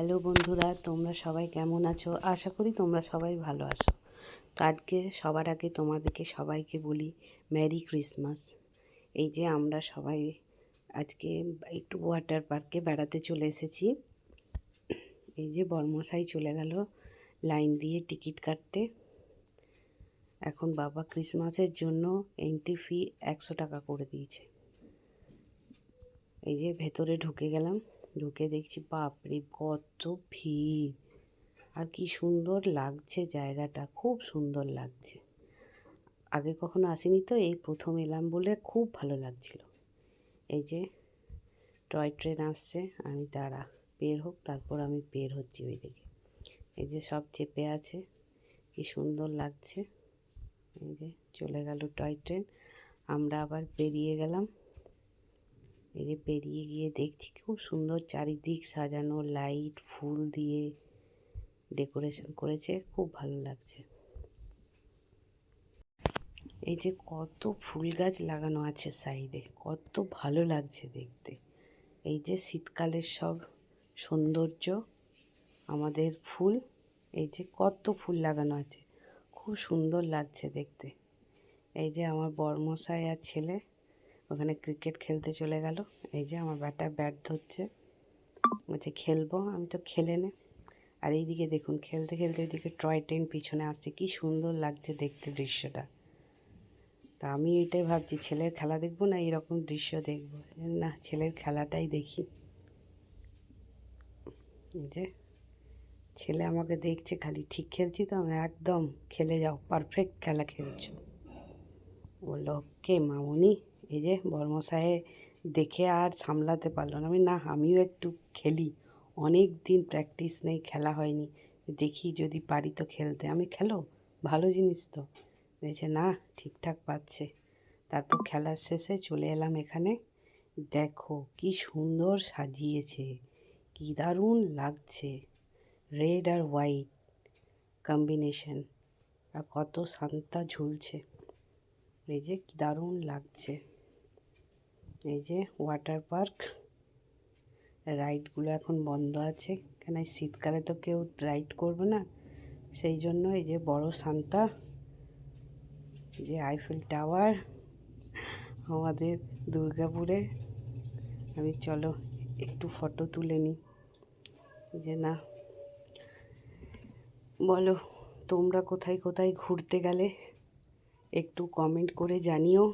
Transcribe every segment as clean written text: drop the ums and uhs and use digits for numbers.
Hello বন্ধুরা, তোমরা সবাই কেমন আছো? আশা করি তোমরা সবাই ভালো আছো। তো আজকে সবার আগে তোমাদেরকে সবাইকে বলি মেরি ক্রিসমাস। এই যে আমরা সবাই আজকে একটু ওয়াটার পার্কে বেড়াতে চলে এসেছি। এই যে বর্মশাই চলে গেল লাইন দিয়ে টিকিট কাটতে। এখন বাবা ক্রিসমাসের জন্য এন্ট্রি ফি 100 টাকা করে দিয়েছে। এই যে ভেতরে ঢুকে গেলাম, ঢুকে দেখছি বাপরে কত ভিড়, আর কি সুন্দর লাগছে জায়গাটা, খুব সুন্দর লাগছে। আগে কখনো আসিনি তো, এই প্রথম এলাম বলে খুব ভালো লাগছিল। এই যে টয় ট্রেন আসছে, আমি দাঁড়া বের হোক তারপর আমি বের হচ্ছি ওই দিকে। এই যে সব চেপে আছে, কি সুন্দর লাগছে। এই যে চলে গেল টয় ট্রেন, আমরা আবার বেরিয়ে গেলাম। এই যে বেরিয়ে গিয়ে দেখছি খুব সুন্দর চারিদিক সাজানো, লাইট ফুল দিয়ে ডেকোরেশন করেছে, খুব ভালো লাগছে। এই যে কত ফুল গাছ লাগানো আছে সাইডে, কত ভালো লাগছে দেখতে। এই যে শীতকালের সব সৌন্দর্য, আমাদের ফুল, এই যে কত ফুল লাগানো আছে, খুব সুন্দর লাগছে দেখতে। এই যে আমার বরমশাই আর ছেলে ওখানে ক্রিকেট খেলতে চলে গেল। এই যে আমার ব্যাটা ব্যাট ধরছে, বলছে খেলবো, আমি তো খেলে নে। আর এইদিকে দেখুন খেলতে খেলতে ওইদিকে টয় ট্রেন পিছনে আসছে, কি সুন্দর লাগছে দেখতে দৃশ্যটা। তা আমি এইটাই ভাবছি, ছেলের খেলা দেখবো না এরকম দৃশ্য দেখবো, না ছেলের খেলাটাই দেখি। এই যে ছেলে আমাকে দেখছে খালি, ঠিক খেলছি তো? আমি একদম খেলে যাও, পারফেক্ট খেলা খেলছো। বললো ওকে মামুনি। এই যে বর্মশাহে দেখে আর সামলাতে পারলো না, আমি না আমিও একটু খেলি, অনেক দিন প্র্যাকটিস নেই, খেলা হয়নি, দেখি যদি পারি তো খেলতে। আমি খেলো, ভালো জিনিস তো। বলছে না ঠিকঠাক পাচ্ছে। তারপর খেলার শেষে চলে এলাম এখানে, দেখো কি সুন্দর সাজিয়েছে, কি দারুণ লাগছে, রেড আর হোয়াইট কম্বিনেশন, আর কত সান্তা ঝুলছে। এই যে কি দারুণ লাগছে। এই যে ওয়াটার পার্ক, রাইডগুলো এখন বন্ধ আছে, কেন শীতকালে তো কেউ রাইড করবে না, সেই জন্য। এই যে বড় সান্তা, এই যে আইফেল টাওয়ার আমাদের দুর্গাপুরে। আমি চলো একটু ফটো তুলে নিই। যে না বলো তোমরা কোথায় কোথায় ঘুরতে গেলে, একটু কমেন্ট করে জানিও।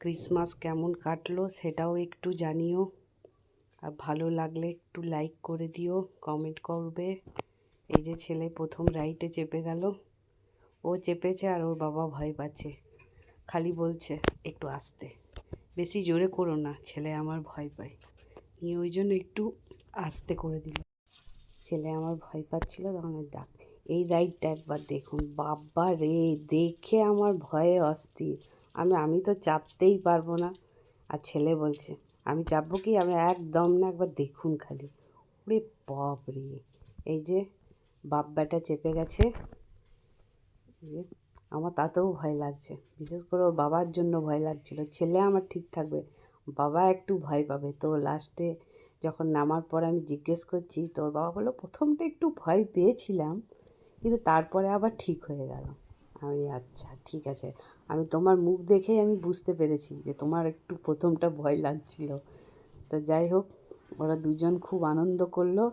ক্রিসমাস কেমন কাটলো সেটাও একটু জানিও। আর ভালো লাগলে একটু লাইক করে দিও, কমেন্ট করবে। এই যে ছেলে প্রথম রাইডে চেপে গেল, ও চেপেছে আর ওর বাবা ভয় পাচ্ছে, খালি বলছে একটু আস্তে, বেশি জোরে করো না, ছেলে আমার ভয় পায়, নিয়ে ওই জন্য একটু আস্তে করে দিল। ছেলে আমার ভয় পাচ্ছিল, তখন ডাক এই রাইডটা একবার দেখুন, বাবা রে দেখে আমার ভয়ে অস্থির। আমি তো চাপতেই পারবো না, আর ছেলে বলছে আমি চাপবো কি, আমি একদম না, একবার দেখুন খালি। ওরে বাপ রে, এই যে বাপ বেটা চেপে গেছে। যে আমার তাতেও ভয় লাগছে, বিশেষ করে ওর বাবার জন্য ভয় লাগছিল। ছেলে আমার ঠিক থাকবে, বাবা একটু ভয় পাবে। তো লাস্টে যখন নামার পর আমি জিজ্ঞেস করছি, তোর বাবা বললো প্রথমটা একটু ভয় পেয়েছিলাম, কিন্তু তারপরে আবার ঠিক হয়ে গেল। আমি আচ্ছা ঠিক আছে, আমি তোমার মুখ দেখেই আমি বুঝতে পেরেছি যে তোমার একটু প্রথমটা ভয় লাগছিল। তো যাই হোক, ওরা দুজন খুব আনন্দ করলো।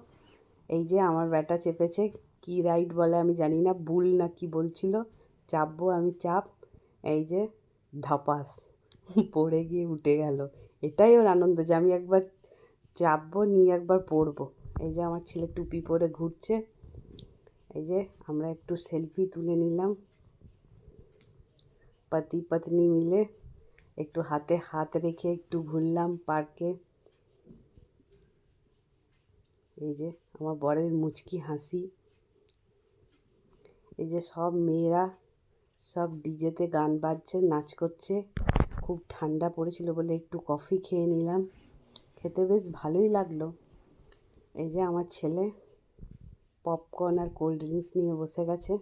এই যে আমার ব্যাটা চেপেছে, কি রাইড বলে আমি জানি না, বুল না কি বলছিল, চাপবো আমি চাপ, এই যে ধাপাস পড়ে গিয়ে উঠে গেল। এটাই ওর আনন্দ যে আমি একবার চাপবো, নিয়ে একবার পড়বো। এই যে আমার ছেলে টুপি পরে ঘুরছে। এই যে আমরা একটু সেলফি তুলে নিলাম, পতি পত্নী মিলে একটু হাতে হাত রেখে একটু ঘুরলাম পার্কে। এই যে আমার বরের মুচকি হাসি। এই যে সব মেয়েরা সব ডিজেতে গান বাজছে, নাচ করছে। খুব ঠান্ডা পড়েছিল বলে একটু কফি খেয়ে নিলাম, খেতে বেশ ভালোই লাগলো। এই যে আমার ছেলে পপকর্ন আর কোল্ড ড্রিঙ্কস নিয়ে বসে গেছে,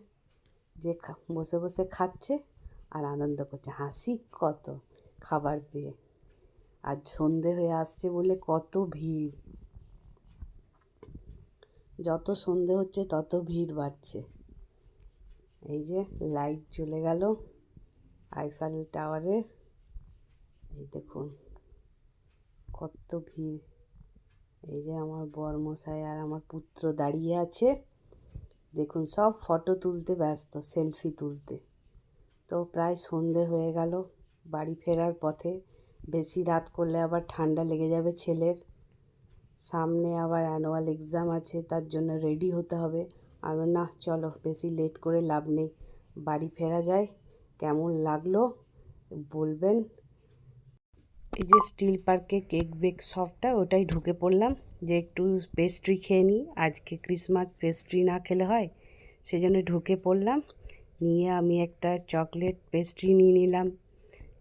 যে বসে বসে খাচ্ছে আর আনন্দ করছে, হাসি কত খাবার পেয়ে। আর সন্ধে হয়ে আসছে বলে কত ভিড়। যত সন্ধে হচ্ছে তত ভিড় বাড়ছে। এই যে লাইট জ্বলে গেল আইফেল টাওয়ারের, এই দেখুন কত ভিড়। এই যে আমার বরমশাই আর আমার পুত্র দাঁড়িয়ে আছে, দেখুন সব ফটো তুলতে ব্যস্ত, সেলফি তুলতে। তো প্রায় সন্ধে হয়ে গেল, বাড়ি ফেরার পথে। বেশি রাত করলে আবার ঠান্ডা লেগে যাবে ছেলের, সামনে আবার অ্যানুয়াল এক্সাম আছে, তার জন্য রেডি হতে হবে। আর না, চলো বেশি লেট করে লাভ নেই, বাড়ি ফেরা যায়। কেমন লাগলো বলবেন। এই যে স্টিল পার্কে কেক বেক শপটা, ওটাই ঢুকে পড়লাম যে একটু পেস্ট্রি খেয়ে নিই, আজকে ক্রিসমাস, পেস্ট্রি না খেলে হয়, সেজন্য ঢুকে পড়লাম। নিয়ে আমি একটা চকলেট পেস্ট্রি নিয়ে নিলাম,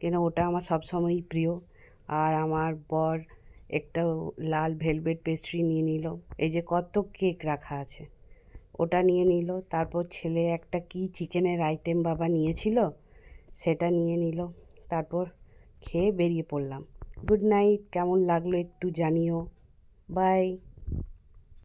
কেন ওটা আমার সবসময়ই প্রিয়। আর আমার বর একটা লাল ভেলভেট পেস্ট্রি নিয়ে নিল। এই যে কত কেক রাখা আছে, ওটা নিয়ে নিল। তারপর ছেলে একটা কি চিকেনের আইটেম বাবা নিয়েছিল, সেটা নিয়ে নিল। তারপর খেয়ে বেরিয়ে পড়লাম। গুড নাইট, কেমন লাগলো একটু জানিও। বাই।